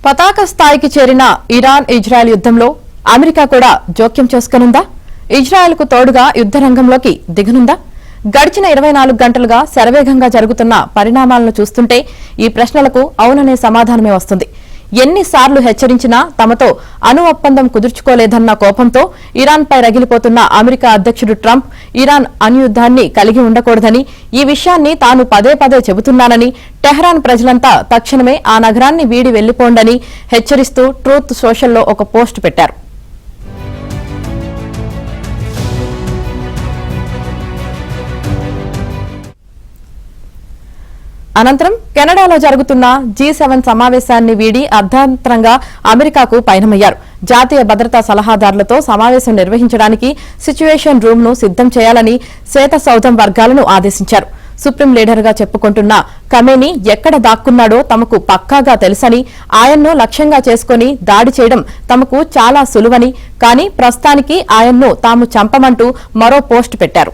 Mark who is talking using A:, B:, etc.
A: పతాక స్థాయికి చేరిన ఇరాన్ ఇజ్రాయెల్ యుద్ధంలో అమెరికా కూడా జోక్యం చేసుకోనుందా? ఇజ్రాయెల్కు తోడుగా యుద్ధ రంగంలోకి దిగనుందా? గడిచిన 24 గంటలుగా శరవేగంగా జరుగుతున్న పరిణామాలను చూస్తుంటే ఈ ప్రశ్నలకు అవుననే సమాధానమే వస్తుంది. ఎన్నిసార్లు హెచ్చరించినా తమతో అణు ఒప్పందం కుదుర్చుకోలేదన్న కోపంతో ఇరాన్పై రగిలిపోతున్న అమెరికా అధ్యక్షుడు ట్రంప్ ఇరాన్ అణుయుద్ధాన్ని కలిగి ఉండకూడదని, ఈ విషయాన్ని తాను పదే పదే చెబుతున్నానని, టెహ్రాన్ ప్రజలంతా తక్షణమే ఆ నగరాన్ని వీడి వెళ్లిపోండని హెచ్చరిస్తూ ట్రూత్ సోషల్లో ఒక పోస్ట్ పెట్టారు. అనంతరం కెనడాలో జరుగుతున్న G7 సమావేశాన్ని వీడి అర్ధాంతరంగా అమెరికాకు పయనమయ్యారు. జాతీయ భద్రతా సలహాదారులతో సమావేశం నిర్వహించడానికి సిచ్యువేషన్ రూమ్ ను సిద్దం చేయాలని శ్వేత సౌధం వర్గాలను ఆదేశించారు. సుప్రీం లీడర్గా చెప్పుకుంటున్న ఖమేనీ ఎక్కడ దాక్కున్నాడో తమకు పక్కాగా తెలుసని, ఆయన్ను లక్ష్యంగా చేసుకుని దాడి చేయడం తమకు చాలా సులువని, కానీ ప్రస్తుతానికి ఆయన్ను తాము చంపమంటూ మరో పోస్ట్ పెట్టారు.